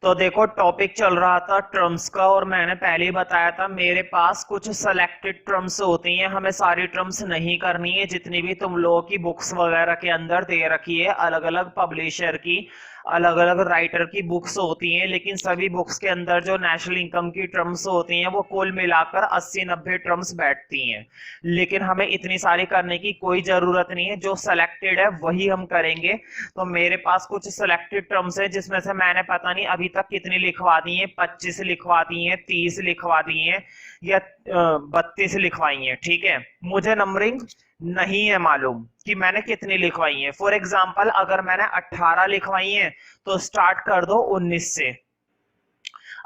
तो देखो टॉपिक चल रहा था ट्रम्स का, और मैंने पहले ही बताया था मेरे पास कुछ सेलेक्टेड ट्रम्स होती हैं, हमें सारी ट्रम्स नहीं करनी है। जितनी भी तुम लोगों की बुक्स वगैरह के अंदर दे रखी है, अलग अलग पब्लिशर की, अलग अलग राइटर की बुक्स होती हैं, लेकिन सभी बुक्स के अंदर जो नेशनल इनकम की ट्रम्स होती हैं वो कुल मिलाकर 80-90 ट्रम्स बैठती हैं। लेकिन हमें इतनी सारी करने की कोई जरूरत नहीं है, जो सेलेक्टेड है वही हम करेंगे। तो मेरे पास कुछ सिलेक्टेड टर्म्स है, जिसमें से मैंने पता नहीं अभी तक कितनी लिखवा दी है, 25 लिखवा दी है, 30 लिखवा दी है, या 32 लिखवाई है। ठीक है, मुझे नंबरिंग नहीं है मालूम कि मैंने कितनी लिखवाई है। फॉर एग्जाम्पल अगर मैंने 18 लिखवाई है तो स्टार्ट कर दो 19 से।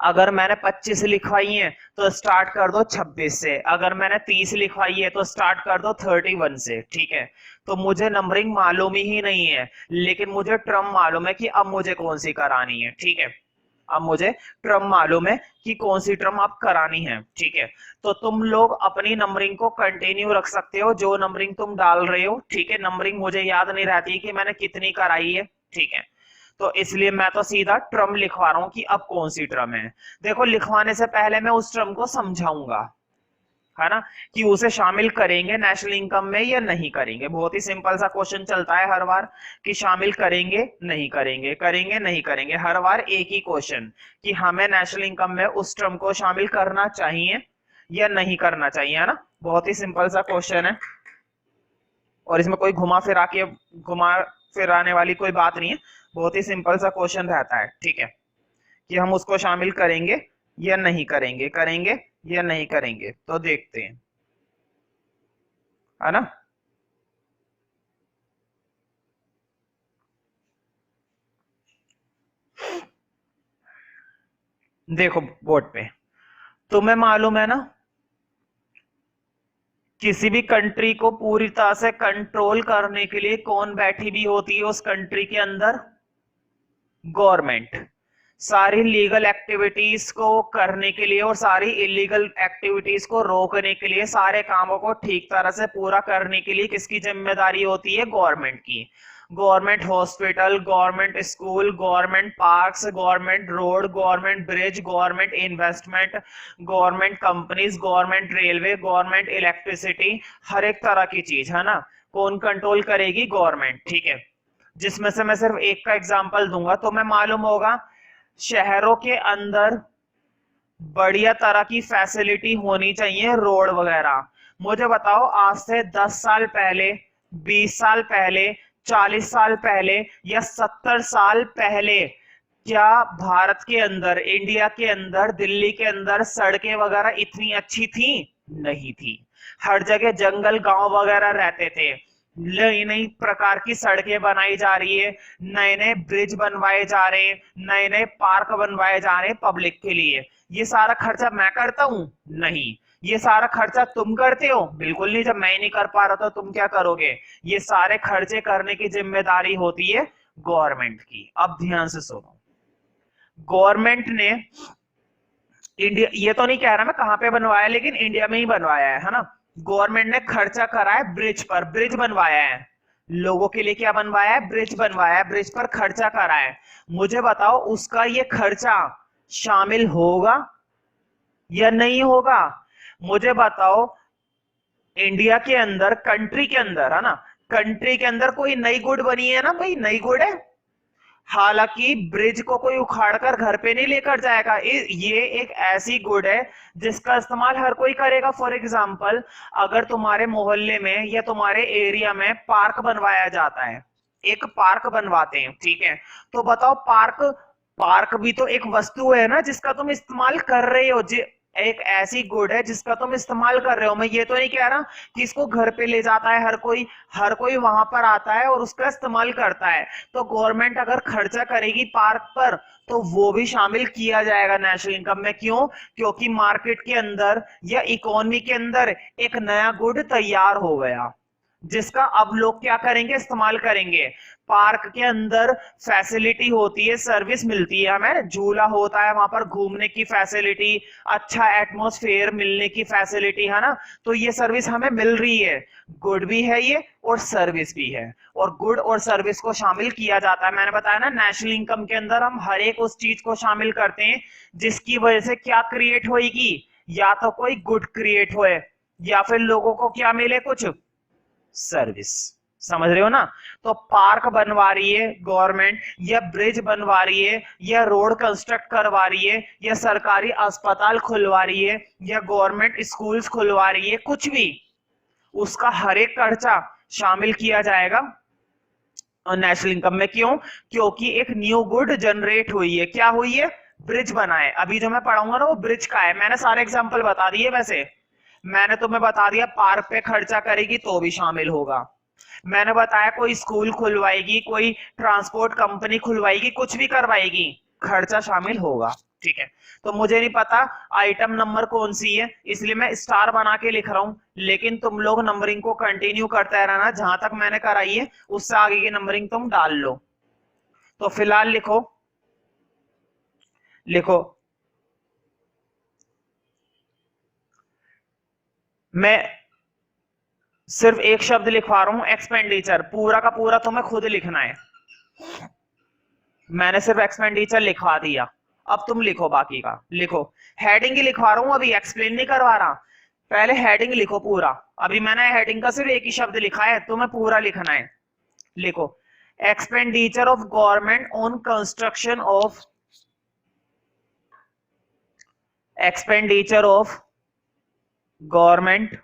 अगर मैंने 25 लिखवाई है तो स्टार्ट कर दो 26 से। अगर मैंने 30 लिखवाई है तो स्टार्ट कर दो 31 से। ठीक है, तो मुझे नंबरिंग मालूम ही नहीं है, लेकिन मुझे ट्रम मालूम है कि अब मुझे कौन सी करानी है। ठीक है, अब मुझे ट्रम मालूम है कि कौन सी ट्रम आप करानी है। ठीक है, तो तुम लोग अपनी नंबरिंग को कंटिन्यू रख सकते हो, जो नंबरिंग तुम डाल रहे हो। ठीक है, नंबरिंग मुझे याद नहीं रहती कि मैंने कितनी कराई है। ठीक है, तो इसलिए मैं तो सीधा ट्रम लिखवा रहा हूं कि अब कौन सी ट्रम है। देखो लिखवाने से पहले मैं उस ट्रम को समझाऊंगा, है ना, कि उसे शामिल करेंगे नेशनल इनकम में या नहीं करेंगे। बहुत ही सिंपल सा क्वेश्चन चलता है हर बार कि शामिल करेंगे नहीं करेंगे, करेंगे नहीं करेंगे, हर बार एक ही क्वेश्चन कि हमें नेशनल इनकम में उस ट्रम को शामिल करना चाहिए या नहीं करना चाहिए, है ना। बहुत ही सिंपल सा क्वेश्चन है, और इसमें कोई घुमा फिराने वाली कोई बात नहीं है। बहुत ही सिंपल सा क्वेश्चन रहता है। ठीक है, कि हम उसको शामिल करेंगे या नहीं करेंगे, करेंगे या नहीं करेंगे, तो देखते हैं, है ना। देखो बोर्ड पे तुम्हें मालूम है ना, किसी भी कंट्री को पूरी तरह से कंट्रोल करने के लिए कौन बैठी भी होती है उस कंट्री के अंदर? गवर्नमेंट। सारी लीगल एक्टिविटीज को करने के लिए और सारी इलीगल एक्टिविटीज को रोकने के लिए, सारे कामों को ठीक तरह से पूरा करने के लिए किसकी जिम्मेदारी होती है? गवर्नमेंट की। Government hospital, government school, government parks, government road, government bridge, government investment, government companies, government railway, government electricity, हर एक तरह की चीज, है ना, कौन कंट्रोल करेगी? गवर्नमेंट। ठीक है, जिसमें से मैं सिर्फ एक का एग्जांपल दूंगा। तो मैं मालूम होगा शहरों के अंदर बढ़िया तरह की फैसिलिटी होनी चाहिए, रोड वगैरह। मुझे बताओ आज से 10 साल पहले, 20 साल पहले, 40 साल पहले या 70 साल पहले क्या भारत के अंदर, इंडिया के अंदर, दिल्ली के अंदर सड़कें वगैरह इतनी अच्छी थी? नहीं थी। हर जगह जंगल गांव वगैरह रहते थे। नई नई प्रकार की सड़कें बनाई जा रही है, नए नए ब्रिज बनवाए जा रहे हैं, नए नए पार्क बनवाए जा रहे हैं पब्लिक के लिए। ये सारा खर्चा मैं करता हूं? नहीं। ये सारा खर्चा तुम करते हो? बिल्कुल नहीं। जब मैं ही नहीं कर पा रहा तो तुम क्या करोगे? ये सारे खर्चे करने की जिम्मेदारी होती है गवर्नमेंट की। अब ध्यान से सुनो, गवर्नमेंट ने इंडिया, ये तो नहीं कह रहा मैं कहां पे बनवाया, लेकिन इंडिया में ही बनवाया है ना। गवर्नमेंट ने खर्चा करा है ब्रिज पर, ब्रिज बनवाया है लोगों के लिए। क्या बनवाया है? ब्रिज बनवाया है, ब्रिज पर खर्चा करा है। मुझे बताओ उसका ये खर्चा शामिल होगा या नहीं होगा? मुझे बताओ इंडिया के अंदर, कंट्री के अंदर, है ना, कंट्री के अंदर कोई नई गुड बनी है ना भाई, नई गुड है। हालांकि ब्रिज को कोई उखाड़कर घर पे नहीं लेकर जाएगा, ये एक ऐसी गुड है जिसका इस्तेमाल हर कोई करेगा। फॉर एग्जाम्पल अगर तुम्हारे मोहल्ले में या तुम्हारे एरिया में पार्क बनवाया जाता है, एक पार्क बनवाते हैं, ठीक है, तो बताओ पार्क, पार्क भी तो एक वस्तु है ना जिसका तुम इस्तेमाल कर रहे हो, एक ऐसी गुड है जिसका तुम इस्तेमाल कर रहे हो। मैं ये तो नहीं कह रहा कि इसको घर पे ले जाता है हर कोई वहां पर आता है और उसका इस्तेमाल करता है। तो गवर्नमेंट अगर खर्चा करेगी पार्क पर तो वो भी शामिल किया जाएगा नेशनल इनकम में। क्यों? क्योंकि मार्केट के अंदर या इकोनॉमी के अंदर एक नया गुड तैयार हो गया। जिसका अब लोग क्या करेंगे, इस्तेमाल करेंगे। पार्क के अंदर फैसिलिटी होती है, सर्विस मिलती है हमें, झूला होता है वहां पर, घूमने की फैसिलिटी, अच्छा एटमॉस्फेयर मिलने की फैसिलिटी, है ना। तो ये सर्विस हमें मिल रही है, गुड भी है ये और सर्विस भी है, और गुड और सर्विस को शामिल किया जाता है। मैंने बताया ना, नेशनल इनकम के अंदर हम हर एक उस चीज को शामिल करते हैं जिसकी वजह से क्या क्रिएट होएगी, या तो कोई गुड क्रिएट होए या फिर लोगों को क्या मिले, कुछ सर्विस। समझ रहे हो ना। तो पार्क बनवा रही है गवर्नमेंट, या ब्रिज बनवा रही है, या रोड कंस्ट्रक्ट करवा रही है, या सरकारी अस्पताल खुलवा रही है, या गवर्नमेंट स्कूल्स खुलवा रही है, कुछ भी, उसका हर एक खर्चा शामिल किया जाएगा नेशनल इनकम में। क्यों? क्योंकि एक न्यू गुड जनरेट हुई है। क्या हुई है? ब्रिज बना है। अभी जो मैं पढ़ाऊंगा ना वो ब्रिज का है। मैंने सारे एग्जांपल बता दिए। वैसे मैंने तुम्हें बता दिया पार्क पे खर्चा करेगी तो भी शामिल होगा, मैंने बताया कोई स्कूल खुलवाएगी, कोई ट्रांसपोर्ट कंपनी खुलवाएगी, कुछ भी करवाएगी, खर्चा शामिल होगा। ठीक है, तो मुझे नहीं पता आइटम नंबर कौन सी है, इसलिए मैं स्टार बना के लिख रहा हूं, लेकिन तुम लोग नंबरिंग को कंटिन्यू करते रहना, जहां तक मैंने कराई है उससे आगे की नंबरिंग तुम डाल लो। तो फिलहाल लिखो, लिखो, मैं सिर्फ एक शब्द लिखवा रहा हूं, एक्सपेंडिचर। पूरा का पूरा तुम्हें खुद लिखना है, मैंने सिर्फ एक्सपेंडिचर लिखवा दिया, अब तुम लिखो बाकी का। लिखो, हेडिंग ही लिखवा रहा हूं, अभी एक्सप्लेन नहीं करवा रहा। पहले हेडिंग लिखो पूरा, अभी मैंने हेडिंग का सिर्फ एक ही शब्द लिखा है, तुम्हें पूरा लिखना है। लिखो, expenditure of government on construction of, expenditure of government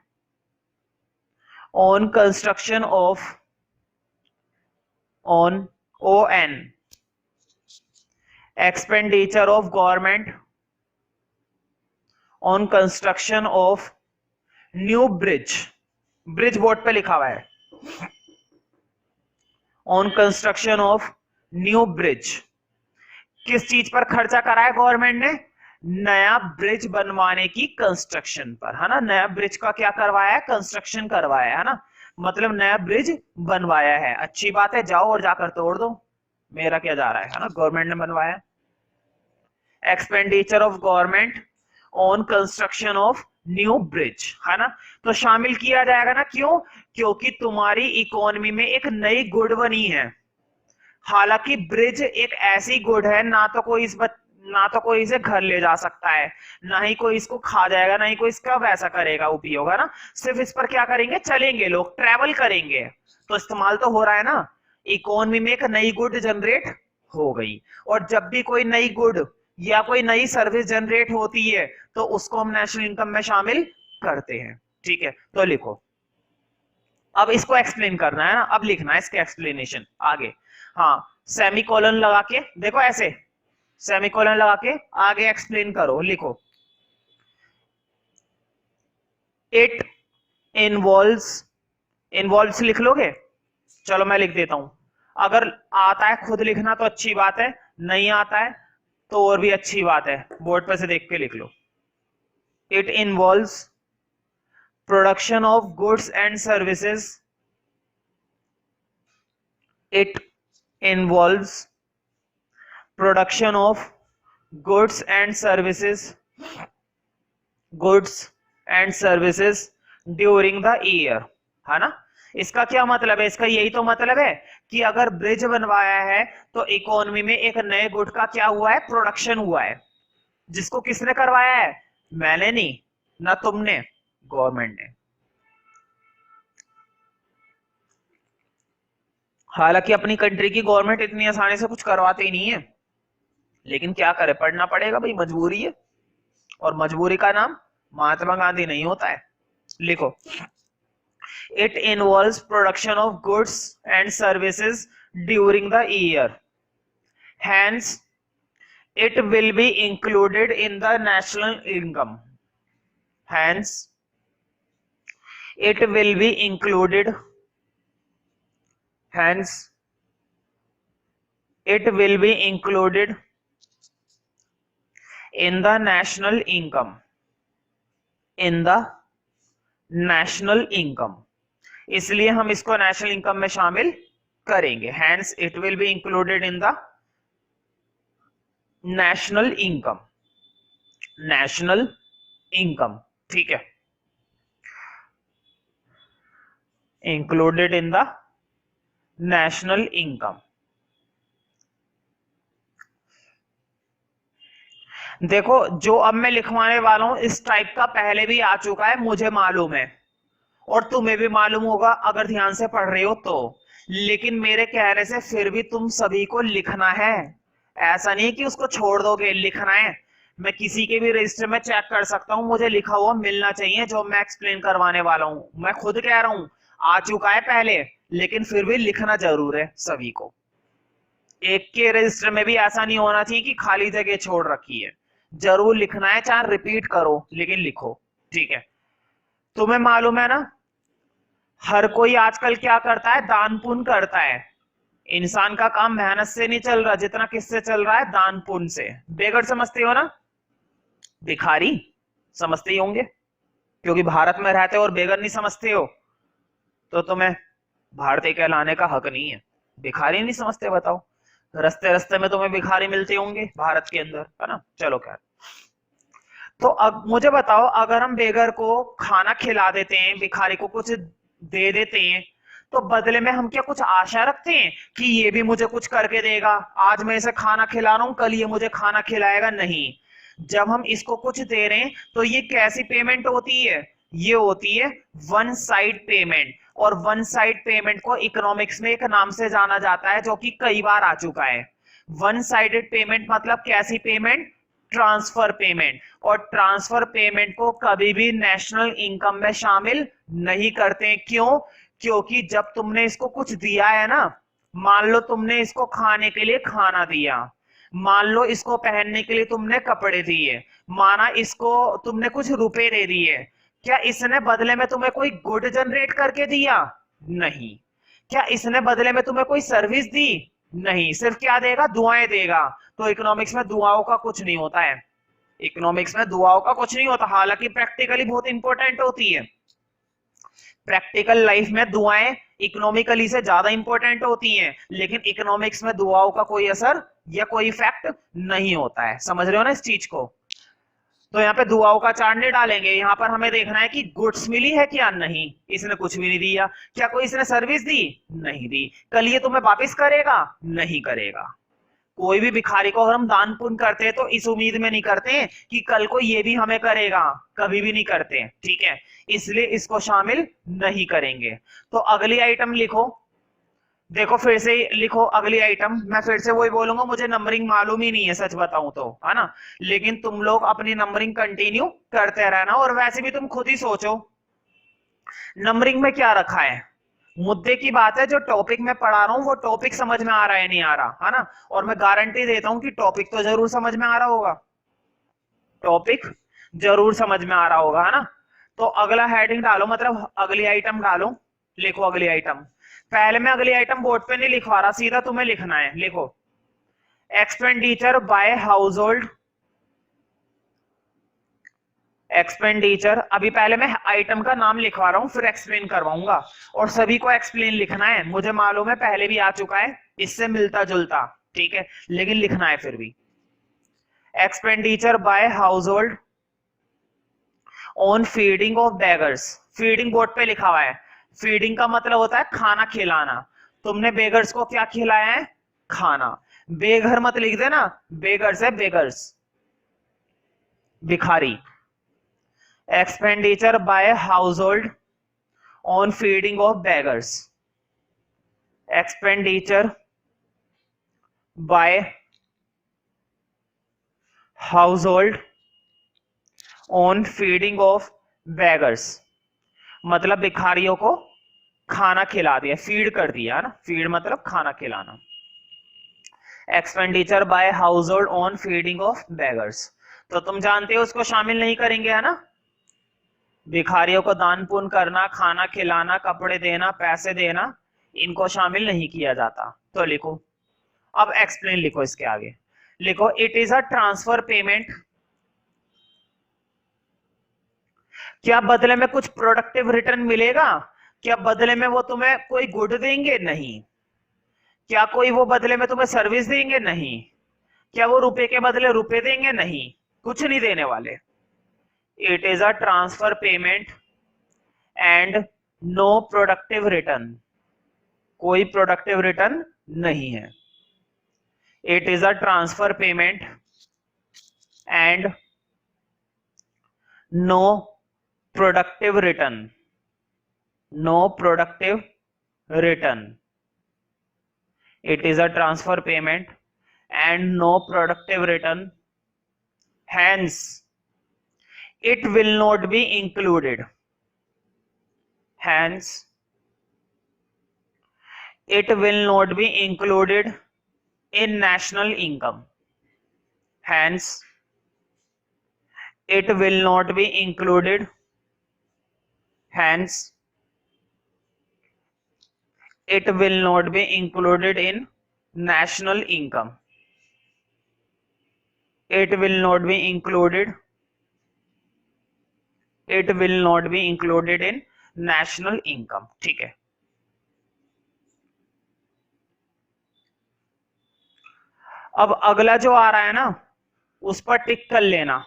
on construction of, on ON, expenditure of government on construction of new bridge, bridge board पे लिखा हुआ है, on construction of new bridge। किस चीज पर खर्चा करा है गवर्नमेंट ने? नया ब्रिज बनवाने की कंस्ट्रक्शन पर, है ना। नया ब्रिज का क्या करवाया है? कंस्ट्रक्शन करवाया है ना, मतलब नया ब्रिज बनवाया है। अच्छी बात है, जाओ और जाकर तोड़ दो, मेरा क्या जा रहा है ना, गवर्नमेंट ने बनवाया। Expenditure of government on construction of new bridge, है ना, तो शामिल किया जाएगा ना। क्यों? क्योंकि तुम्हारी इकोनॉमी में एक नई गुड बनी है। हालांकि ब्रिज एक ऐसी गुड है, ना तो कोई इसे घर ले जा सकता है, ना ही कोई इसको खा जाएगा, ना ही कोई इसका वैसा करेगा उपयोग, है ना। सिर्फ इस पर क्या करेंगे? चलेंगे, लोग ट्रेवल करेंगे, तो इस्तेमाल तो हो रहा है ना। इकोनॉमी में एक नई गुड जनरेट हो गई, और जब भी कोई नई गुड या कोई नई सर्विस जनरेट होती है तो उसको हम नेशनल इनकम में शामिल करते हैं। ठीक है, तो लिखो, अब इसको एक्सप्लेन करना है ना, अब लिखना है इसके एक्सप्लेनेशन आगे। हाँ, सेमीकोलन लगा के देखो, ऐसे सेमीकोलन लगा के आगे एक्सप्लेन करो। लिखो, इट इन्वॉल्व्स, इन्वॉल्व्स लिख लोगे? चलो मैं लिख देता हूं, अगर आता है खुद लिखना तो अच्छी बात है, नहीं आता है तो और भी अच्छी बात है, बोर्ड पर से देख के लिख लो। It involves production of goods and services, it involves production of goods and services, goods and services during the year, है ना। इसका क्या मतलब है? इसका यही तो मतलब है कि अगर ब्रिज बनवाया है तो इकोनॉमी में एक नए गुड का क्या हुआ है? प्रोडक्शन हुआ है, जिसको किसने करवाया है? मैंने नहीं, ना तुमने, गवर्नमेंट ने। हालांकि अपनी कंट्री की गवर्नमेंट इतनी आसानी से कुछ करवाते ही नहीं है, लेकिन क्या करे, पढ़ना पड़ेगा भाई, मजबूरी है, और मजबूरी का नाम महात्मा गांधी नहीं होता है। लिखो, it involves production of goods and services during the year, hence it will be included in the national income, hence it will be included, hence it will be included in the national income, in the national income। इसलिए हम इसको national income में शामिल करेंगे। Hence it will be included in the national income. National income, ठीक है, included in the national income. देखो जो अब मैं लिखवाने वाला हूं इस टाइप का पहले भी आ चुका है, मुझे मालूम है और तुम्हें भी मालूम होगा अगर ध्यान से पढ़ रहे हो तो, लेकिन मेरे कहने से फिर भी तुम सभी को लिखना है। ऐसा नहीं कि उसको छोड़ दोगे, लिखना है। मैं किसी के भी रजिस्टर में चेक कर सकता हूं, मुझे लिखा हुआ मिलना चाहिए जो मैं एक्सप्लेन करवाने वाला हूं। मैं खुद कह रहा हूं आ चुका है पहले, लेकिन फिर भी लिखना जरूर है सभी को। एक के रजिस्टर में भी ऐसा नहीं होना चाहिए कि खाली जगह छोड़ रखी है, जरूर लिखना है, चाहे रिपीट करो लेकिन लिखो, ठीक है। तुम्हें मालूम है ना हर कोई आजकल क्या करता है, दान पुण्य करता है। इंसान का काम मेहनत से नहीं चल रहा, जितना किससे चल रहा है, दान पुण्य से। बेगर समझते हो ना, भिखारी समझते ही होंगे, क्योंकि भारत में रहते हो और बेगर नहीं समझते हो तो तुम्हें भारतीय कहलाने का हक नहीं है। भिखारी नहीं समझते, बताओ, रास्ते रास्ते में तुम्हें भिखारी मिलते होंगे भारत के अंदर, है ना। चलो खैर, तो अब मुझे बताओ अगर हम बेगर को खाना खिला देते हैं, भिखारी को कुछ दे देते हैं, तो बदले में हम क्या कुछ आशा रखते हैं कि ये भी मुझे कुछ करके देगा? आज मैं इसे खाना खिला रहा हूं, कल ये मुझे खाना खिलाएगा? नहीं। जब हम इसको कुछ दे रहे हैं तो ये कैसी पेमेंट होती है? ये होती है वन साइड पेमेंट। और वन साइड पेमेंट को इकोनॉमिक्स में एक नाम से जाना जाता है जो कि कई बार आ चुका है। वन साइडेड पेमेंट मतलब कैसी पेमेंट? Transfer payment. और ट्रांसफर पेमेंट को कभी भी नेशनल इनकम में शामिल नहीं करते। क्यों? क्योंकि जब तुमने इसको कुछ दिया है ना, मान लो तुमने इसको खाने के लिए खाना दिया, मान लो इसको पहनने के लिए तुमने कपड़े दिए, माना इसको तुमने कुछ रुपए दे दिए, क्या इसने बदले में तुम्हें कोई गुड जनरेट करके दिया? नहीं। क्या इसने बदले में तुम्हें कोई सर्विस दी? नहीं। सिर्फ क्या देगा? दुआएं देगा। तो इकोनॉमिक्स में दुआओं का कुछ नहीं होता है। इकोनॉमिक्स में दुआओं का कुछ नहीं होता, हालांकि प्रैक्टिकली बहुत इंपॉर्टेंट होती है। प्रैक्टिकल लाइफ में दुआएं इकोनॉमिकली से ज्यादा इंपॉर्टेंट होती हैं, लेकिन इकोनॉमिक्स में दुआओं का कोई असर या कोई इफेक्ट नहीं होता है। समझ रहे हो ना इस चीज को? तो यहाँ पे दुआओं का चार्ट नहीं डालेंगे, यहाँ पर हमें देखना है कि गुड्स मिली है क्या? नहीं, इसने कुछ भी नहीं दिया। क्या कोई इसने सर्विस दी? नहीं दी। कल ये तुम्हें वापिस करेगा? नहीं करेगा। कोई भी भिखारी को अगर हम दान पुण्य करते हैं तो इस उम्मीद में नहीं करते हैं कि कल को ये भी हमें करेगा, कभी भी नहीं करते हैं, ठीक है। इसलिए इसको शामिल नहीं करेंगे। तो अगली आइटम लिखो, देखो फिर से लिखो अगली आइटम। मैं फिर से वही बोलूंगा, मुझे नंबरिंग मालूम ही नहीं है सच बताऊं तो, है ना, लेकिन तुम लोग अपनी नंबरिंग कंटिन्यू करते रहना। और वैसे भी तुम खुद ही सोचो नंबरिंग में क्या रखा है। मुद्दे की बात है, जो टॉपिक मैं पढ़ा रहा हूं वो टॉपिक समझ में आ रहा है नहीं आ रहा, है ना। और मैं गारंटी देता हूं कि टॉपिक तो जरूर समझ में आ रहा होगा, टॉपिक जरूर समझ में आ रहा होगा, है ना। तो अगला हेडिंग डालो, मतलब अगली आइटम डालो। लिखो अगली आइटम। पहले मैं अगली आइटम बोर्ड पे नहीं लिखवा रहा, सीधा तुम्हें लिखना है। लिखो expenditure bye house hold. Expenditure, अभी पहले मैं आइटम का नाम लिखवा रहा हूं फिर एक्सप्लेन करवाऊंगा, और सभी को एक्सप्लेन लिखना है। मुझे मालूम है पहले भी आ चुका है, इससे मिलता जुलता, ठीक है, लेकिन लिखना है फिर भी। Expenditure bye house hold on feeding of beggars. Feeding board पे लिखा हुआ है। फीडिंग का मतलब होता है खाना खिलाना। तुमने बेगर्स को क्या खिलाया है? खाना। बेघर मत लिख देना, बेगर्स है, बेगर्स, भिखारी। Expenditure bye house hold on feeding of beggars. Expenditure bye house hold on feeding of beggars, मतलब भिखारियों को खाना खिला दिया, फीड कर दिया ना, फीड मतलब खाना खिलाना। Expenditure bye house hold on feeding of beggars, तो तुम जानते हो उसको शामिल नहीं करेंगे, है ना। भिखारियों को दान पुण्य करना, खाना खिलाना, कपड़े देना, पैसे देना, इनको शामिल नहीं किया जाता। तो लिखो, अब एक्सप्लेन लिखो इसके आगे। लिखो it is a transfer payment. क्या बदले में कुछ प्रोडक्टिव रिटर्न मिलेगा? क्या बदले में वो तुम्हें कोई गुड देंगे? नहीं। क्या कोई वो बदले में तुम्हें सर्विस देंगे? नहीं। क्या वो रुपए के बदले रुपए देंगे? नहीं, कुछ नहीं देने वाले। It is a transfer payment and no productive return, कोई प्रोडक्टिव रिटर्न नहीं है। It is a transfer payment and no productive return, no productive return. It is a transfer payment and no productive return. Hence, it will not be included. Hence, it will not be included in national income. Hence, it will not be included. Hence, it will not be included in national income. It will not be included. It will not be included in national income. ठीक है। अब अगला जो आ रहा है ना, उस पर टिक कर लेना।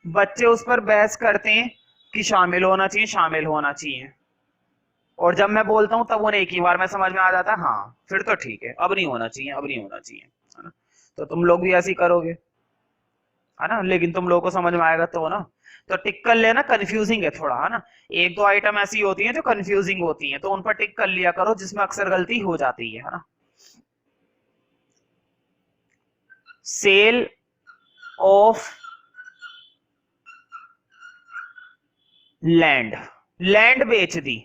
बच्चे उस पर बहस करते हैं कि शामिल होना चाहिए, शामिल होना चाहिए, और जब मैं बोलता हूं तब उन्हें एक ही बार में समझ में आ जाता है, हाँ फिर तो ठीक है, अब नहीं होना चाहिए, अब नहीं होना चाहिए, है ना। तो तुम लोग भी ऐसे ही करोगे, है ना, लेकिन तुम लोगों को समझ में आएगा तो ना। तो टिक कर लेना, कंफ्यूजिंग है थोड़ा, है ना। एक दो आइटम ऐसी होती हैं जो कंफ्यूजिंग होती हैं, तो उन पर टिक कर लिया करो जिसमें अक्सर गलती हो जाती है ना। सेल ऑफ लैंड, लैंड बेच दी,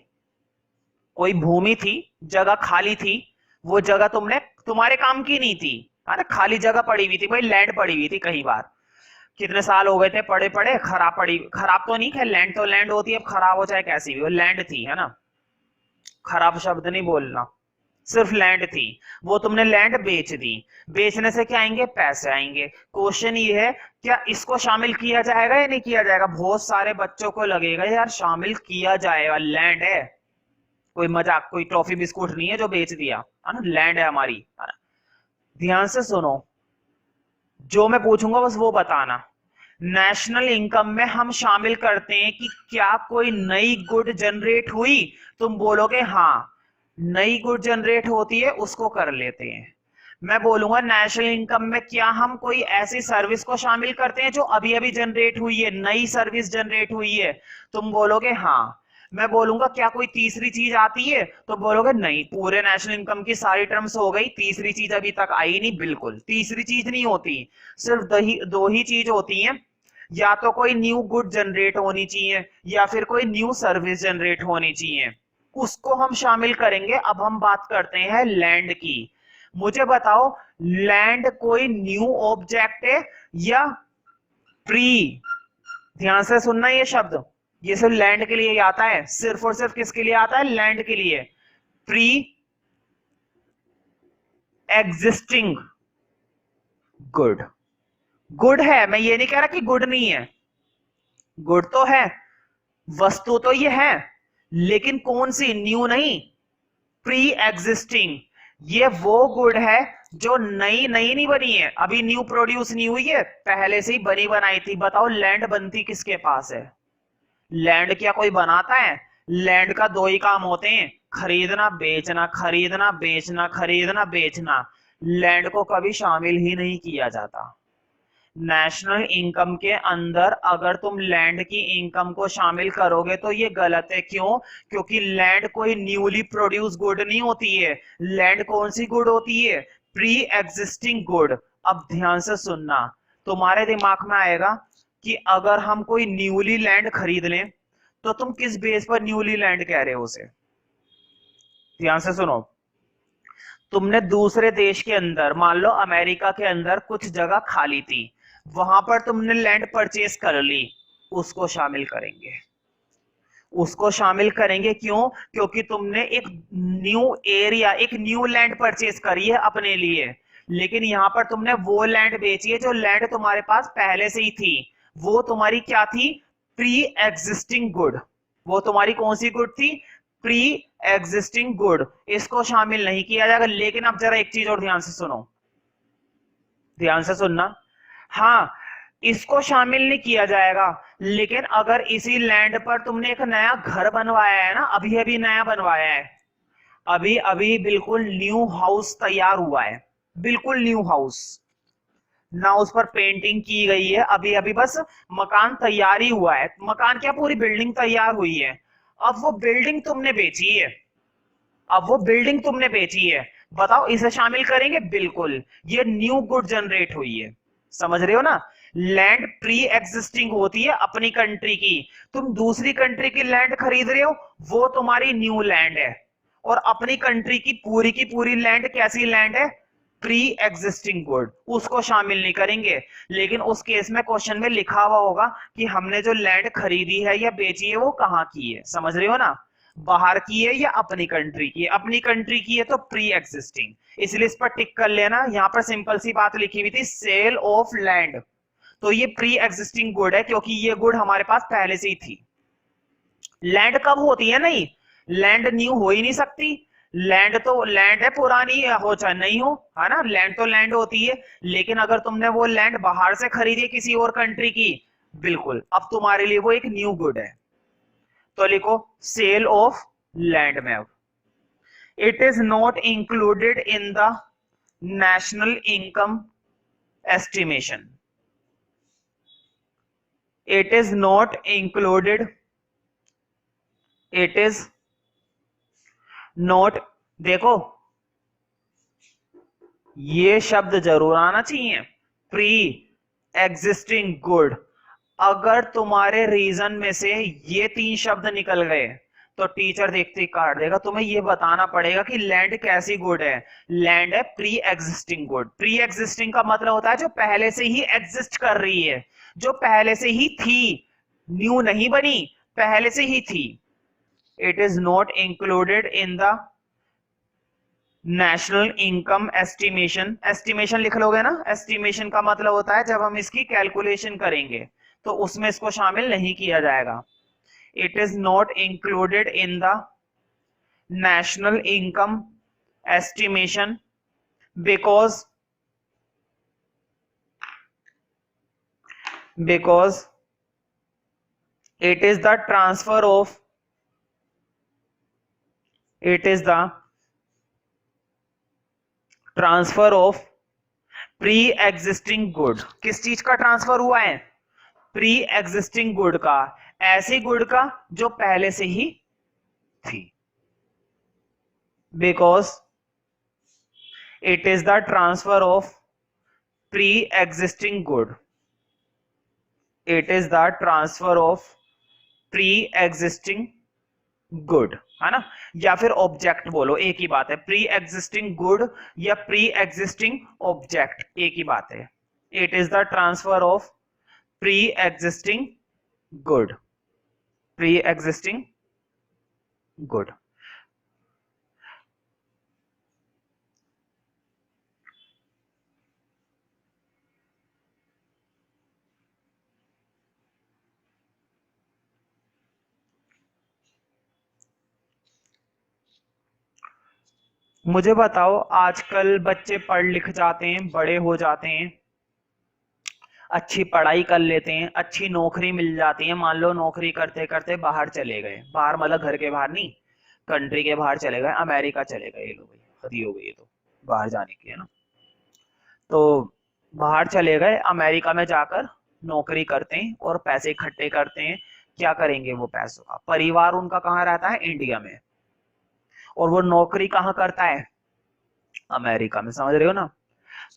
कोई भूमि थी, जगह खाली थी, वो जगह तुमने, तुम्हारे काम की नहीं थी, है ना, खाली जगह पड़ी हुई थी, भाई लैंड पड़ी हुई थी, कई बार कितने साल हो गए थे पड़े पड़े, खराब पड़ी, खराब तो नहीं, खैर लैंड तो लैंड होती है, अब खराब हो चाहे कैसी भी हो, लैंड थी, है ना, खराब शब्द नहीं बोलना, सिर्फ लैंड थी, वो तुमने लैंड बेच दी। बेचने से क्या आएंगे? पैसे आएंगे। क्वेश्चन ये है, क्या इसको शामिल किया जाएगा या नहीं किया जाएगा? बहुत सारे बच्चों को लगेगा यार शामिल किया जाएगा, लैंड है, कोई मजाक, कोई टॉफी बिस्कुट नहीं है जो बेच दिया, है ना, लैंड है हमारी, है ना। ध्यान से सुनो, जो मैं पूछूंगा बस वो बताना। नेशनल इनकम में हम शामिल करते हैं कि क्या कोई नई गुड जनरेट हुई, तुम बोलोगे हाँ नई गुड जनरेट होती है, उसको कर लेते हैं। मैं बोलूंगा नेशनल इनकम में क्या हम कोई ऐसी सर्विस को शामिल करते हैं जो अभी अभी जनरेट हुई है, नई सर्विस जनरेट हुई है, तुम बोलोगे हाँ। मैं बोलूंगा क्या कोई तीसरी चीज आती है, तो बोलोगे नहीं, पूरे नेशनल इनकम की सारी टर्म्स हो गई, तीसरी चीज अभी तक आई नहीं, बिल्कुल तीसरी चीज नहीं होती, सिर्फ दो ही चीज होती है, या तो कोई न्यू गुड जनरेट होनी चाहिए या फिर कोई न्यू सर्विस जनरेट होनी चाहिए, उसको हम शामिल करेंगे। अब हम बात करते हैं लैंड की। मुझे बताओ, लैंड कोई न्यू ऑब्जेक्ट है या प्री, ध्यान से सुनना ये शब्द, ये सिर्फ लैंड के लिए ही आता है, सिर्फ और सिर्फ किसके लिए आता है? लैंड के लिए। प्री एग्जिस्टिंग गुड, गुड है, मैं ये नहीं कह रहा कि गुड नहीं है, गुड तो है, वस्तु तो ये है, लेकिन कौन सी? न्यू नहीं, प्री एग्जिस्टिंग। ये वो गुड है जो नई नई नहीं बनी है, अभी न्यू प्रोड्यूस नहीं हुई है, पहले से ही बनी बनाई थी। बताओ लैंड बनती किसके पास है? लैंड क्या कोई बनाता है? लैंड का दो ही काम होते हैं, खरीदना बेचना, खरीदना बेचना, खरीदना बेचना। लैंड को कभी शामिल ही नहीं किया जाता। नेशनल इनकम के अंदर अगर तुम लैंड की इनकम को शामिल करोगे तो ये गलत है। क्यों? क्योंकि लैंड कोई न्यूली प्रोड्यूस गुड नहीं होती है। लैंड कौन सी गुड होती है? Pre existing good. अब ध्यान से सुनना, तुम्हारे दिमाग में आएगा कि अगर हम कोई न्यूली लैंड खरीद लें तो तुम किस बेस पर न्यूली लैंड कह रहे हो उसे? ध्यान से सुनो, तुमने दूसरे देश के अंदर, मान लो अमेरिका के अंदर कुछ जगह खाली थी, वहां पर तुमने लैंड परचेस कर ली, उसको शामिल करेंगे, उसको शामिल करेंगे। क्यों? क्योंकि तुमने एक न्यू एरिया, एक न्यू लैंड परचेस करी है अपने लिए, लेकिन यहां पर तुमने वो लैंड बेची है जो लैंड तुम्हारे पास पहले से ही थी। वो तुम्हारी क्या थी? Pre existing good. वो तुम्हारी कौन सी गुड थी? प्री एग्जिस्टिंग गुड, इसको शामिल नहीं किया जाएगा। लेकिन अब जरा एक चीज और ध्यान से सुनो, ध्यान से सुनना। हाँ, इसको शामिल नहीं किया जाएगा, लेकिन अगर इसी लैंड पर तुमने एक नया घर बनवाया है ना, अभी अभी नया बनवाया है, अभी अभी बिल्कुल न्यू हाउस तैयार हुआ है, बिल्कुल न्यू हाउस, ना उस पर पेंटिंग की गई है, अभी अभी बस मकान तैयार ही हुआ है, मकान क्या पूरी बिल्डिंग तैयार हुई है। अब वो बिल्डिंग तुमने बेची है, अब वो बिल्डिंग तुमने बेची है, बताओ इसे शामिल करेंगे? बिल्कुल, ये न्यू गुड जनरेट हुई है, समझ रहे हो ना। लैंड प्री एग्जिस्टिंग होती है अपनी कंट्री की, तुम दूसरी कंट्री की लैंड खरीद रहे हो, वो तुम्हारी न्यू लैंड है। और अपनी कंट्री की पूरी लैंड कैसी लैंड है? प्री एग्जिस्टिंग गुड, उसको शामिल नहीं करेंगे। लेकिन उस केस में क्वेश्चन में लिखा हुआ होगा कि हमने जो लैंड खरीदी है या बेची है वो कहाँ की है, समझ रहे हो ना, बाहर की है या अपनी कंट्री की है। अपनी कंट्री की है तो प्री एग्जिस्टिंग, इसलिए इस पर टिक कर लेना। यहां पर सिंपल सी बात लिखी हुई थी, सेल ऑफ लैंड, तो ये प्री एग्जिस्टिंग गुड है क्योंकि ये गुड हमारे पास पहले से ही थी। लैंड कब होती है? नहीं, लैंड न्यू हो ही नहीं सकती, लैंड तो लैंड है, पुरानी हो चाहे नहीं हो, है ना, लैंड तो लैंड होती है। लेकिन अगर तुमने वो लैंड बाहर से खरीदी किसी और कंट्री की, बिल्कुल अब तुम्हारे लिए वो एक न्यू गुड है। तो लिखो sale of land map. It is not included in the national income estimation, it is not included, it is not, देखो ये शब्द जरूर आना चाहिए, प्री एग्जिस्टिंग गुड। अगर तुम्हारे रीजन में से ये तीन शब्द निकल गए तो टीचर देखते ही काट देगा। तुम्हें ये बताना पड़ेगा कि लैंड कैसी गुड है। लैंड है pre existing good. Pre existing का मतलब होता है जो पहले से ही एग्जिस्ट कर रही है, जो पहले से ही थी, न्यू नहीं बनी, पहले से ही थी। It is not included in the national income estimation. Estimation लिख लोगे ना, एस्टिमेशन का मतलब होता है जब हम इसकी कैलकुलेशन करेंगे, तो उसमें इसको शामिल नहीं किया जाएगा। It is not included in the national income estimation because it is the transfer of, it is the transfer of pre existing good. किस चीज का ट्रांसफर हुआ है? प्री एग्जिस्टिंग गुड का, ऐसी गुड का जो पहले से ही थी। Because it is the transfer of pre existing good, it is the transfer of pre existing good, है ना, या फिर ऑब्जेक्ट बोलो, एक ही बात है। प्री एग्जिस्टिंग गुड या प्री एग्जिस्टिंग ऑब्जेक्ट, एक ही बात है। It is the transfer of pre existing good, pre existing good. मुझे बताओ, आजकल बच्चे पढ़ लिख जाते हैं, बड़े हो जाते हैं, अच्छी पढ़ाई कर लेते हैं, अच्छी नौकरी मिल जाती है, मान लो नौकरी करते करते बाहर चले गए, बाहर मतलब घर के बाहर नहीं, कंट्री के बाहर चले गए, अमेरिका चले गए, ये लो भाई हदी हो गई है तो बाहर जाने की, है ना। तो बाहर चले गए, अमेरिका में जाकर नौकरी करते हैं और पैसे इकट्ठे करते हैं। क्या करेंगे वो पैसों का? परिवार उनका कहाँ रहता है? इंडिया में। और वो नौकरी कहाँ करता है? अमेरिका में, समझ रहे हो ना।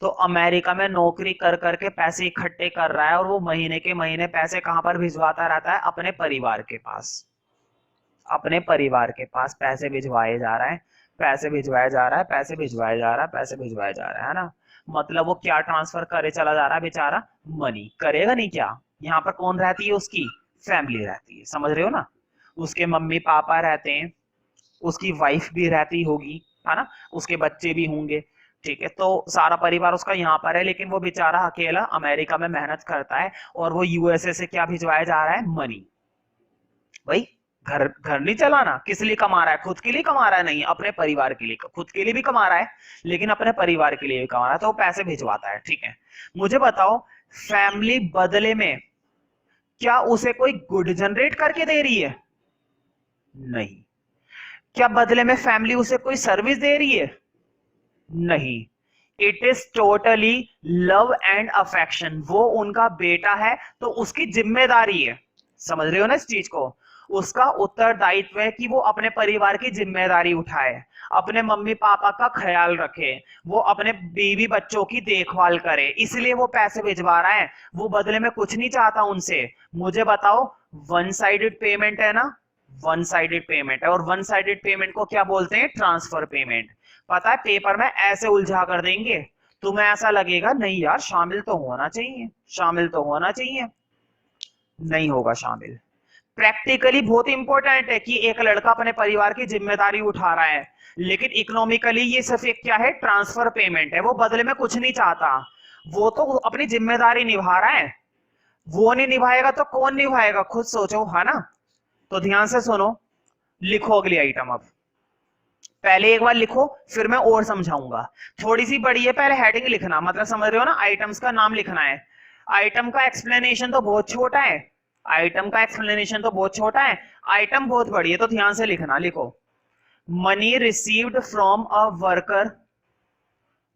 तो अमेरिका में नौकरी कर करके पैसे इकट्ठे कर रहा है और वो महीने के महीने पैसे कहां पर भिजवाता रहता है? अपने परिवार के पास, अपने परिवार के पास पैसे भिजवाए जा रहा है, पैसे भिजवाया जा रहा है, पैसे भिजवाया जा रहा है, पैसे भिजवाया जा रहा है ना। मतलब वो क्या ट्रांसफर करे चला जा रहा है बेचारा? मनी। करेगा नहीं क्या? यहाँ पर कौन रहती है? उसकी फैमिली रहती है, समझ रहे हो ना। उसके मम्मी पापा रहते हैं, उसकी वाइफ भी रहती होगी, है ना, उसके बच्चे भी होंगे, ठीक है। तो सारा परिवार उसका यहाँ पर है, लेकिन वो बेचारा अकेला अमेरिका में मेहनत करता है और वो यूएसए से क्या भिजवाया जा रहा है? मनी, भाई घर घर नहीं चलाना, किस लिए कमा रहा है? खुद के लिए कमा रहा है? नहीं, अपने परिवार के लिए। खुद के लिए भी कमा रहा है लेकिन अपने परिवार के लिए भी कमा रहा है, तो वो पैसे भिजवाता है। ठीक है, मुझे बताओ फैमिली बदले में क्या उसे कोई गुड जनरेट करके दे रही है? नहीं। क्या बदले में फैमिली उसे कोई सर्विस दे रही है? नहीं। It is totally love and affection. वो उनका बेटा है तो उसकी जिम्मेदारी है, समझ रहे हो ना इस चीज को? उसका उत्तरदायित्व है कि वो अपने परिवार की जिम्मेदारी उठाए, अपने मम्मी पापा का ख्याल रखे, वो अपने बीवी बच्चों की देखभाल करे, इसलिए वो पैसे भिजवा रहा है। वो बदले में कुछ नहीं चाहता उनसे। मुझे बताओ, वन साइडेड पेमेंट है ना, वन साइडेड पेमेंट है, और वन साइडेड पेमेंट को क्या बोलते हैं? Transfer payment. पता है पेपर में ऐसे उलझा कर देंगे, तुम्हें ऐसा लगेगा नहीं यार शामिल तो होना चाहिए, शामिल तो होना चाहिए, नहीं होगा शामिल। प्रैक्टिकली बहुत इंपॉर्टेंट है कि एक लड़का अपने परिवार की जिम्मेदारी उठा रहा है, लेकिन इकोनॉमिकली ये सिर्फ एक क्या है? ट्रांसफर पेमेंट है। वो बदले में कुछ नहीं चाहता, वो तो अपनी जिम्मेदारी निभा रहा है। वो नहीं निभाएगा तो कौन निभाएगा? खुद सोचो, है ना? तो ध्यान से सुनो, लिखो अगली आइटम। अब पहले एक बार लिखो फिर मैं और समझाऊंगा। थोड़ी सी बड़ी है, पहले हेडिंग लिखना, मतलब समझ रहे हो ना, आइटम्स का नाम लिखना है। आइटम का एक्सप्लेनेशन तो बहुत छोटा है, आइटम का एक्सप्लेनेशन तो बहुत छोटा है, आइटम बहुत बड़ी है, तो ध्यान से लिखना। लिखो money received from a worker,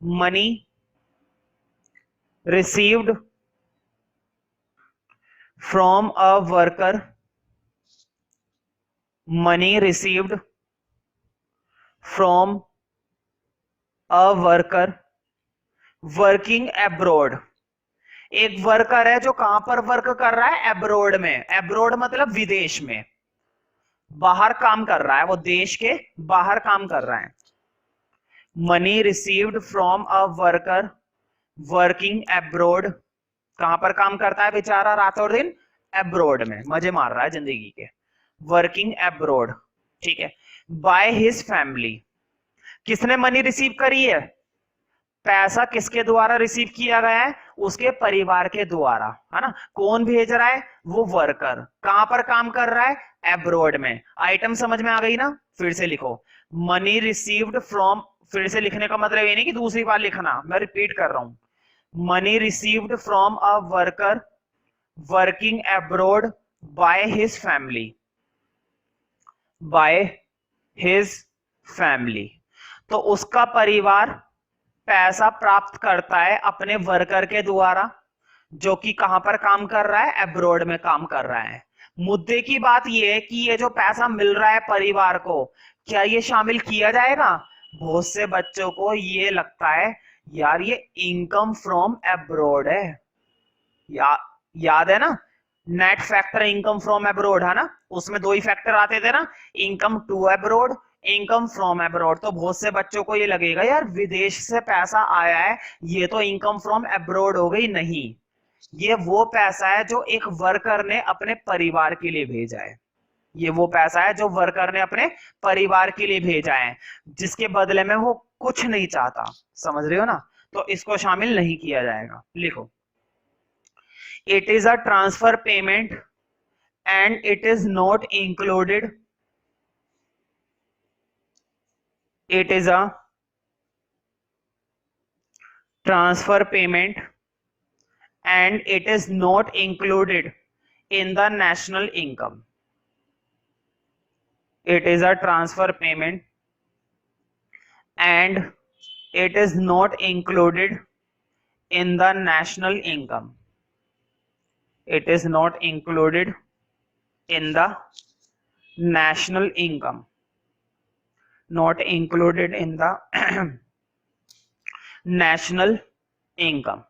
money received from a worker, money received from a worker working abroad. एक वर्कर है जो कहां पर वर्क कर रहा है? एब्रोड में। एब्रोड मतलब विदेश में, बाहर काम कर रहा है, वो देश के बाहर काम कर रहा है। Money received from a worker working abroad. कहां पर काम करता है बेचारा रात और दिन? एब्रोड में, मजे मार रहा है जिंदगी के। वर्किंग एब्रोड, ठीक है। बाय हिज फैमिली, किसने मनी रिसीव करी है? पैसा किसके द्वारा रिसीव किया गया है? उसके परिवार के द्वारा, है ना? कौन भेज रहा है? वो वर्कर। कहां पर काम कर रहा है? एब्रोड में। आइटम समझ में आ गई ना? फिर से लिखो मनी रिसीव्ड फ्रॉम, फिर से लिखने का मतलब ये नहीं कि दूसरी बार लिखना, मैं रिपीट कर रहा हूं। Money received from a worker working abroad by his family, by his family. तो उसका परिवार पैसा प्राप्त करता है अपने वर्कर के द्वारा, जो कि कहां पर काम कर रहा है? एब्रोड में काम कर रहा है। मुद्दे की बात यह है कि ये जो पैसा मिल रहा है परिवार को, क्या ये शामिल किया जाएगा? बहुत से बच्चों को ये लगता है यार ये इनकम फ्रॉम एब्रोड है, याद है ना? Net factor income from abroad, है ना? उसमें दो ही फैक्टर आते थे ना, income to abroad, income from abroad. तो बहुत से बच्चों को ये लगेगा यार विदेश से पैसा आया है, ये तो इनकम फ्रॉम एब्रोड हो गई। नहीं, ये वो पैसा है जो एक वर्कर ने अपने परिवार के लिए भेजा है। ये वो पैसा है जो वर्कर ने अपने परिवार के लिए भेजा है, जिसके बदले में वो कुछ नहीं चाहता। समझ रहे हो ना? तो इसको शामिल नहीं किया जाएगा। लिखो it is a transfer payment and it is not included, it is a transfer payment and it is not included in the national income, it is a transfer payment and it is not included in the national income, it is not included in the national income, not included in the national income।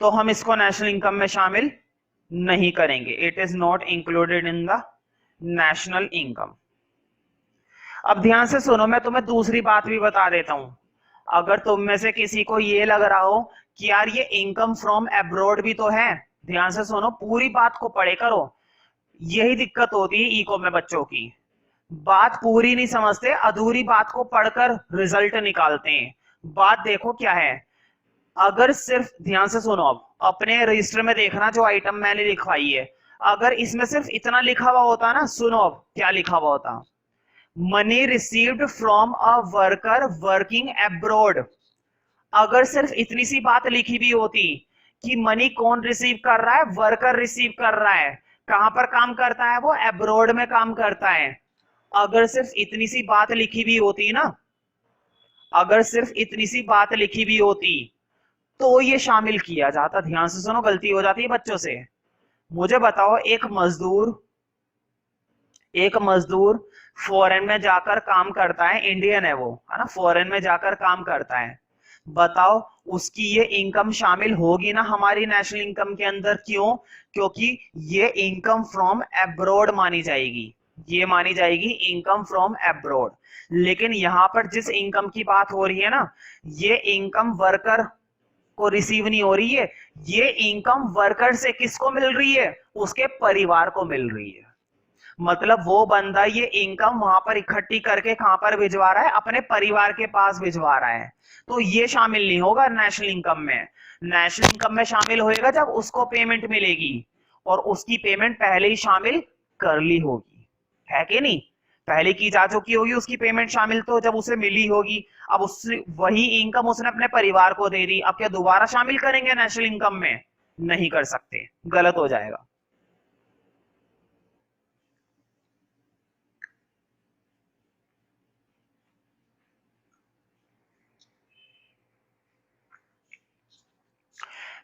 तो हम इसको national income में शामिल नहीं करेंगे। It is not included in the national income. अब ध्यान से सुनो, मैं तुम्हें दूसरी बात भी बता देता हूं। अगर तुम में से किसी को ये लग रहा हो कि यार ये इनकम फ्रॉम एब्रोड भी तो है, ध्यान से सुनो, पूरी बात को पढ़े करो। यही दिक्कत होती है इको में बच्चों की, बात पूरी नहीं समझते, अधूरी बात को पढ़कर रिजल्ट निकालते हैं। बात देखो क्या है। अगर सिर्फ ध्यान से सुनो, अब अपने रजिस्टर में देखना जो आइटम मैंने लिखवाई है, अगर इसमें सिर्फ इतना लिखा हुआ होता ना, सुनो अब क्या लिखा हुआ होता, money received from a worker working abroad. अगर सिर्फ इतनी सी बात लिखी भी होती कि मनी कौन रिसीव कर रहा है, वर्कर रिसीव कर रहा है, कहां पर काम करता है वो, अब्रॉड में काम करता है। अगर सिर्फ इतनी सी बात लिखी भी होती ना, अगर सिर्फ इतनी सी बात लिखी भी होती तो ये शामिल किया जाता। ध्यान से सुनो, गलती हो जाती है बच्चों से। मुझे बताओ, एक मजदूर फॉरेन में जाकर काम करता है, इंडियन है वो, है ना, फॉरेन में जाकर काम करता है। बताओ उसकी ये इनकम शामिल होगी ना हमारी नेशनल इनकम के अंदर? क्यों? क्योंकि ये इनकम फ्रॉम अब्रॉड मानी जाएगी, ये मानी जाएगी इनकम फ्रॉम अब्रॉड। लेकिन यहां पर जिस इनकम की बात हो रही है ना, ये इनकम वर्कर को रिसीव नहीं हो रही है, ये इनकम वर्कर से किसको मिल रही है? उसके परिवार को मिल रही है। मतलब वो बंदा ये इनकम वहां पर इकट्ठी करके कहां पर भिजवा रहा है? अपने परिवार के पास भिजवा रहा है। तो ये शामिल नहीं होगा नेशनल इनकम में। नेशनल इनकम में शामिल होएगा जब उसको पेमेंट मिलेगी, और उसकी पेमेंट पहले ही शामिल कर ली होगी, है कि नहीं? पहले की जा चुकी होगी उसकी पेमेंट शामिल, तो जब उसे मिली होगी, अब उससे वही इनकम उसने अपने परिवार को दे दी, अब क्या दोबारा शामिल करेंगे नेशनल इनकम में? नहीं कर सकते, गलत हो जाएगा।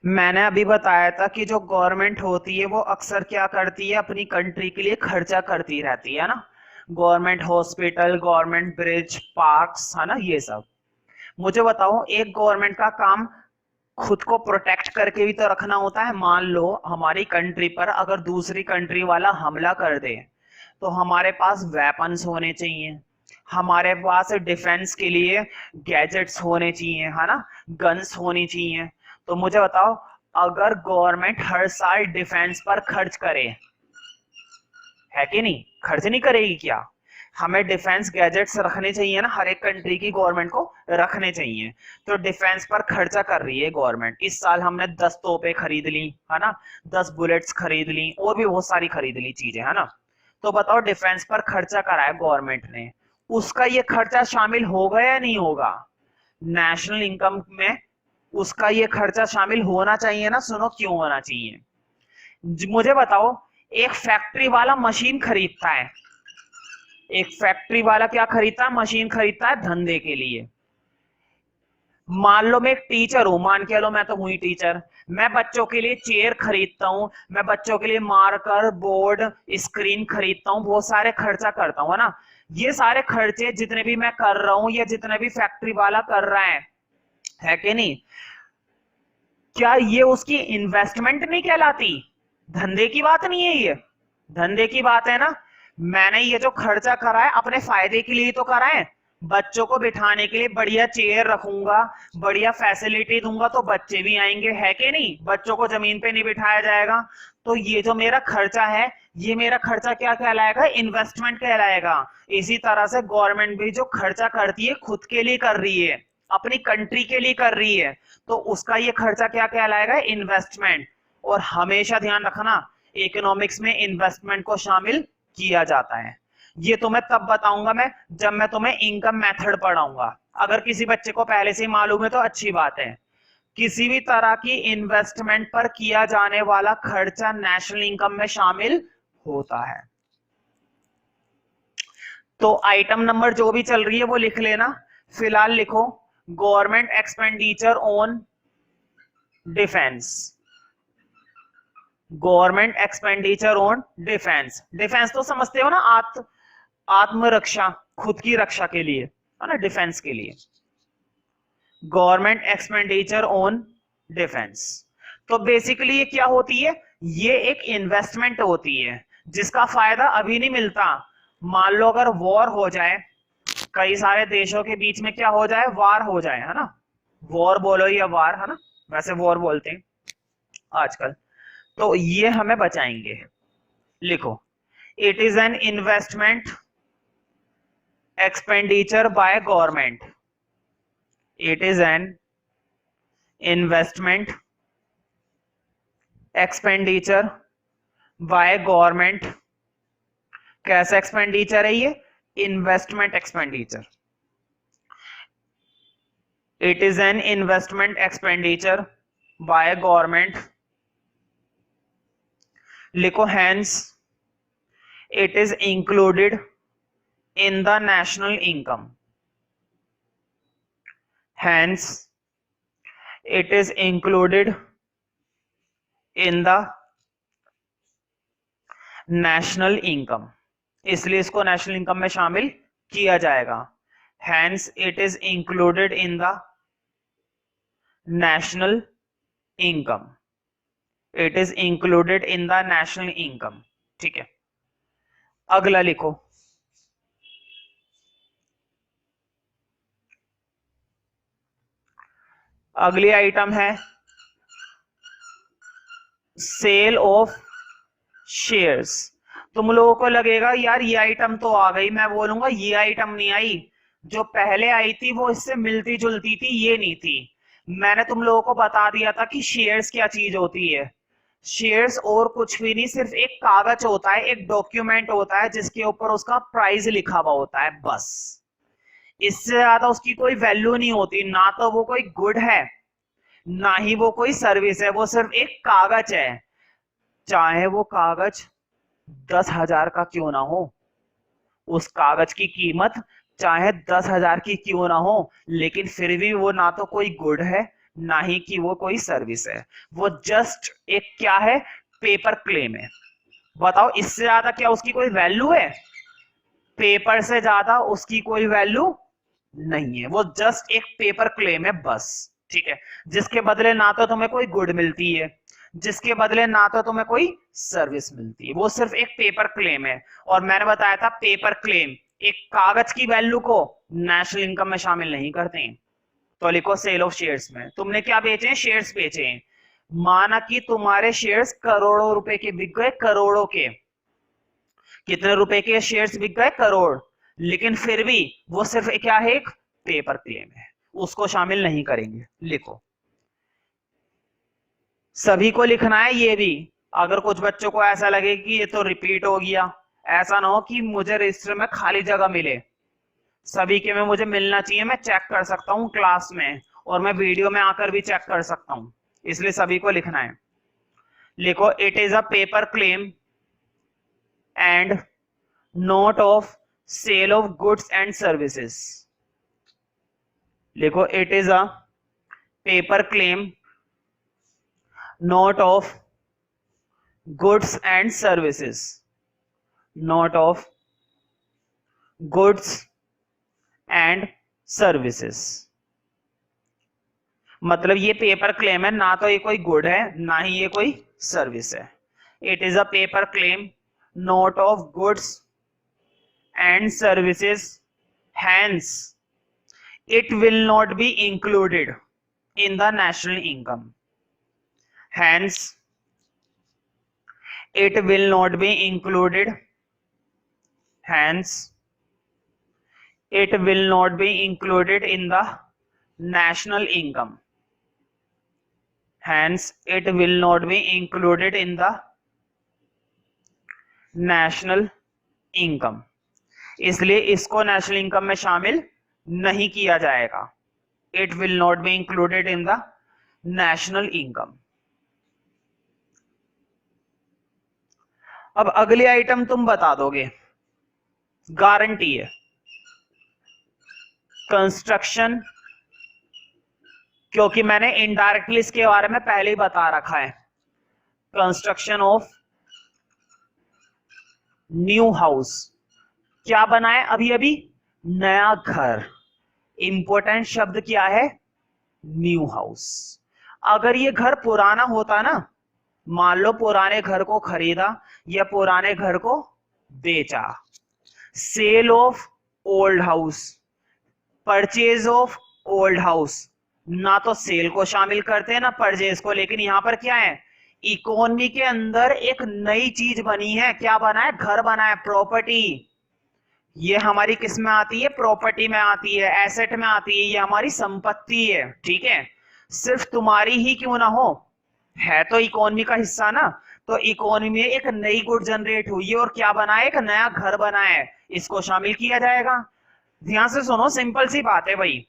मैंने अभी बताया था कि जो गवर्नमेंट होती है वो अक्सर क्या करती है, अपनी कंट्री के लिए खर्चा करती रहती है ना। Government hospital, government bridge, parks, है ना, ये सब। मुझे बताओ, एक गवर्नमेंट का काम खुद को प्रोटेक्ट करके भी तो रखना होता है। मान लो हमारी कंट्री पर अगर दूसरी कंट्री वाला हमला कर दे, तो हमारे पास वेपन्स होने चाहिए, हमारे पास डिफेंस के लिए गैजेट्स होने चाहिए, है ना, गन्स होनी चाहिए। तो मुझे बताओ, अगर गवर्नमेंट हर साल डिफेंस पर खर्च करे, है कि नहीं, खर्च नहीं करेगी क्या? हमें डिफेंस गैजेट्स रखने चाहिए ना, हर एक कंट्री की गवर्नमेंट को रखने चाहिए। तो डिफेंस पर खर्चा कर रही है गवर्नमेंट। इस साल हमने 10 तोपे खरीद ली, है ना, 10 बुलेट्स खरीद ली, और भी बहुत सारी खरीद ली चीजें, है ना। तो बताओ, डिफेंस पर खर्चा करा है गवर्नमेंट ने, उसका ये खर्चा शामिल होगा या नहीं होगा नेशनल इनकम में? उसका ये खर्चा शामिल होना चाहिए ना। सुनो क्यों होना चाहिए, मुझे बताओ। एक फैक्ट्री वाला मशीन खरीदता है, एक फैक्ट्री वाला क्या खरीदता है? मशीन खरीदता है धंधे के लिए। मान लो मैं एक टीचर हूं, मान के लो मैं तो हुई टीचर, मैं बच्चों के लिए चेयर खरीदता हूं, मैं बच्चों के लिए मार्कर, बोर्ड, स्क्रीन खरीदता हूं, बहुत सारे खर्चा करता हूं, है ना। ये सारे खर्चे जितने भी मैं कर रहा हूं, या जितने भी फैक्ट्री वाला कर रहा है कि नहीं? क्या ये उसकी इन्वेस्टमेंट नहीं कहलाती? धंधे की बात नहीं है ये? धंधे की बात है ना। मैंने ये जो खर्चा करा है अपने फायदे के लिए तो करा है। बच्चों को बिठाने के लिए बढ़िया चेयर रखूंगा, बढ़िया फैसिलिटी दूंगा, तो बच्चे भी आएंगे, है कि नहीं? बच्चों को जमीन पे नहीं बिठाया जाएगा। तो ये जो मेरा खर्चा है, ये मेरा खर्चा क्या कहलाएगा? इन्वेस्टमेंट कहलाएगा। इसी तरह से गवर्नमेंट भी जो खर्चा करती है खुद के लिए कर रही है, अपनी कंट्री के लिए कर रही है, तो उसका ये खर्चा क्या कहलाएगा? इन्वेस्टमेंट। और हमेशा ध्यान रखना, इकोनॉमिक्स में इन्वेस्टमेंट को शामिल किया जाता है। ये तुम्हें तब बताऊंगा मैं जब मैं तुम्हें इनकम मेथड पढ़ाऊंगा। अगर किसी बच्चे को पहले से ही मालूम है तो अच्छी बात है। किसी भी तरह की इन्वेस्टमेंट पर किया जाने वाला खर्चा नेशनल इनकम में शामिल होता है। तो आइटम नंबर जो भी चल रही है वो लिख लेना। फिलहाल लिखो, government expenditure on defence, government expenditure on defence. Defence तो समझते हो ना, आत्मरक्षा, खुद की रक्षा के लिए, है ना, डिफेंस के लिए। Government expenditure on defence. तो बेसिकली ये क्या होती है? ये एक इन्वेस्टमेंट होती है जिसका फायदा अभी नहीं मिलता। मान लो अगर वॉर हो जाए, कई सारे देशों के बीच में क्या हो जाए? वार हो जाए, है ना। वॉर बोलो या वार, है ना, वैसे वॉर बोलते हैं आजकल। तो ये हमें बचाएंगे। लिखो, it is an investment expenditure by government, it is an investment expenditure by government. कैसा एक्सपेंडिचर है ये? Investment expenditure. It is an investment expenditure by government. लिखो hence it is included in the national income. Hence it is included in the national income, इसलिए इसको national income में शामिल किया जाएगा। Hence it is included in the national income. It is included in the national income. ठीक है, अगला लिखो। अगली आइटम है सेल ऑफ शेयर्स। तुम लोगों को लगेगा यार ये आइटम तो आ गई, मैं बोलूंगा ये आइटम नहीं आई, जो पहले आई थी वो इससे मिलती जुलती थी, ये नहीं थी। मैंने तुम लोगों को बता दिया था कि शेयर्स क्या चीज होती है। शेयर्स और कुछ भी नहीं, सिर्फ एक कागज होता है, एक डॉक्यूमेंट होता है जिसके ऊपर उसका प्राइस लिखा हुआ होता है, बस। इससे ज्यादा उसकी कोई वैल्यू नहीं होती। ना तो वो कोई गुड है, ना ही वो कोई सर्विस है, वो सिर्फ एक कागज है। चाहे वो कागज 10,000 का क्यों ना हो, उस कागज की कीमत चाहे 10,000 की क्यों ना हो, लेकिन फिर भी वो ना तो कोई गुड है, ना ही कि वो कोई सर्विस है। वो जस्ट एक क्या है, पेपर क्लेम है। बताओ इससे ज्यादा क्या उसकी कोई वैल्यू है? पेपर से ज्यादा उसकी कोई वैल्यू नहीं है। वो जस्ट एक पेपर क्लेम है, बस। ठीक है, जिसके बदले ना तो तुम्हें कोई गुड मिलती है, जिसके बदले ना तो तुम्हें कोई सर्विस मिलती है, वो सिर्फ एक पेपर क्लेम है। और मैंने बताया था पेपर क्लेम एक कागज की वैल्यू को नेशनल इनकम में शामिल नहीं करते हैं। तो लिखो सेल ऑफ शेयर्स में तुमने क्या बेचे हैं? शेयर्स बेचे हैं। माना कि तुम्हारे शेयर्स करोड़ों रुपए के बिक गए, करोड़ों के। कितने रुपए के शेयर्स बिक गए? करोड़। लेकिन फिर भी वो सिर्फ क्या है, एक पेपर क्लेम है, उसको शामिल नहीं करेंगे। लिखो, सभी को लिखना है ये भी। अगर कुछ बच्चों को ऐसा लगे कि ये तो रिपीट हो गया, ऐसा ना हो कि मुझे रजिस्टर में खाली जगह मिले। सभी के में मुझे मिलना चाहिए, मैं चेक कर सकता हूं क्लास में, और मैं वीडियो में आकर भी चेक कर सकता हूं, इसलिए सभी को लिखना है। लिखो, it is a paper claim and note of sale of goods and services. लिखो, it is a paper claim note of goods and services. Note of goods and services. मतलब ये पेपर क्लेम है, ना तो ये कोई गुड है, ना ही ये कोई सर्विस है। It is a paper claim note of goods and services, hence it will not be included in the national income. Hence it will not be included. Hence it will not be included in the national income. Hence it will not be included in the national income. इसलिए इसको national income में शामिल नहीं किया जाएगा। It will not be included in the national income. अब अगली item तुम बता दोगे, गारंटी है। कंस्ट्रक्शन, क्योंकि मैंने इनडायरेक्टली इसके बारे में पहले ही बता रखा है। कंस्ट्रक्शन ऑफ न्यू हाउस, क्या बना है अभी अभी? नया घर। इंपॉर्टेंट शब्द क्या है? New house. अगर ये घर पुराना होता ना, मान लो पुराने घर को खरीदा या पुराने घर को बेचा, sale of old house, purchase of old house, ना तो सेल को शामिल करते हैं ना परचेज को। लेकिन यहां पर क्या है, इकोनॉमी के अंदर एक नई चीज बनी है। क्या बना है? घर बना है, प्रॉपर्टी। ये हमारी किस में आती है? प्रॉपर्टी में आती है, एसेट में आती है, ये हमारी संपत्ति है। ठीक है, सिर्फ तुम्हारी ही क्यों ना हो, है तो इकोनॉमी का हिस्सा ना, तो इकोनॉमी में एक नई गुड जनरेट हुई है और क्या बना है, एक नया घर बना है, इसको शामिल किया जाएगा। ध्यान से सुनो, सिंपल सी बात है भाई,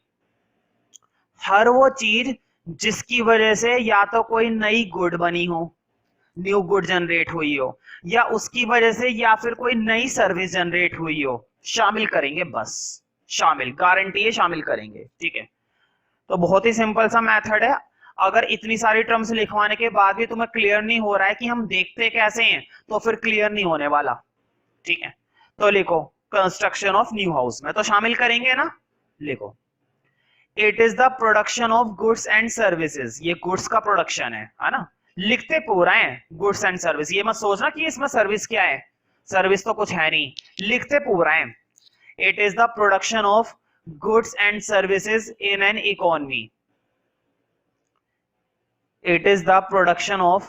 हर वो चीज जिसकी वजह से या तो कोई नई गुड बनी हो, न्यू गुड जनरेट हुई हो, या उसकी वजह से या फिर कोई नई सर्विस जनरेट हुई हो, शामिल करेंगे, बस शामिल, गारंटी है शामिल करेंगे। ठीक है, तो बहुत ही सिंपल सा मेथड है। अगर इतनी सारी टर्म्स लिखवाने के बाद भी तुम्हें क्लियर नहीं हो रहा है कि हम देखते कैसे हैं, तो फिर क्लियर नहीं होने वाला। ठीक है, तो लिखो कंस्ट्रक्शन ऑफ न्यू हाउस में तो शामिल करेंगे ना, लिखो it is the production of goods and services, ये गुड्स का प्रोडक्शन है ना, लिखते पूरा है गुड्स एंड सर्विस, ये मत सोचना कि इसमें सर्विस क्या है, सर्विस तो कुछ है नहीं, लिखते पूरा है। It is the production of goods and services in an economy, it is the production of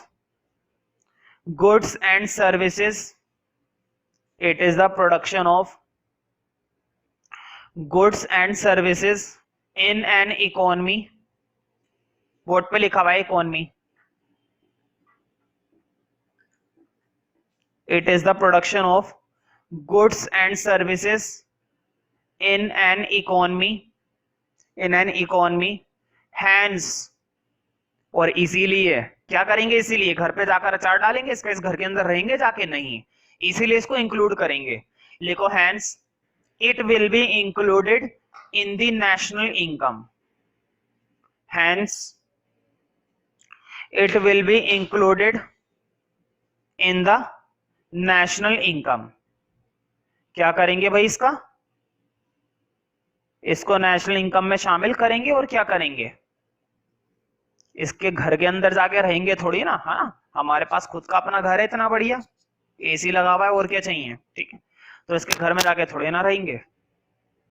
goods and services, it is the production of goods and services in an economy, board पे लिखा हुआ है economy, it is the production of goods and services in an economy, in an economy, hence, और इसीलिए क्या करेंगे, इसीलिए घर पे जाकर अचार डालेंगे इसका, इस घर के अंदर रहेंगे जाके, नहीं, इसीलिए इसको इंक्लूड करेंगे। लिखो hence it will be included in the national income, hence it will be included in the national income, क्या करेंगे भाई, इसको नेशनल इनकम में शामिल करेंगे, और क्या करेंगे, इसके घर के अंदर जाके रहेंगे थोड़ी ना, हाँ, हमारे पास खुद का अपना घर है इतना बढ़िया, एसी लगा हुआ है, और क्या चाहिए। ठीक है, तो इसके घर में जाके थोड़ी ना रहेंगे।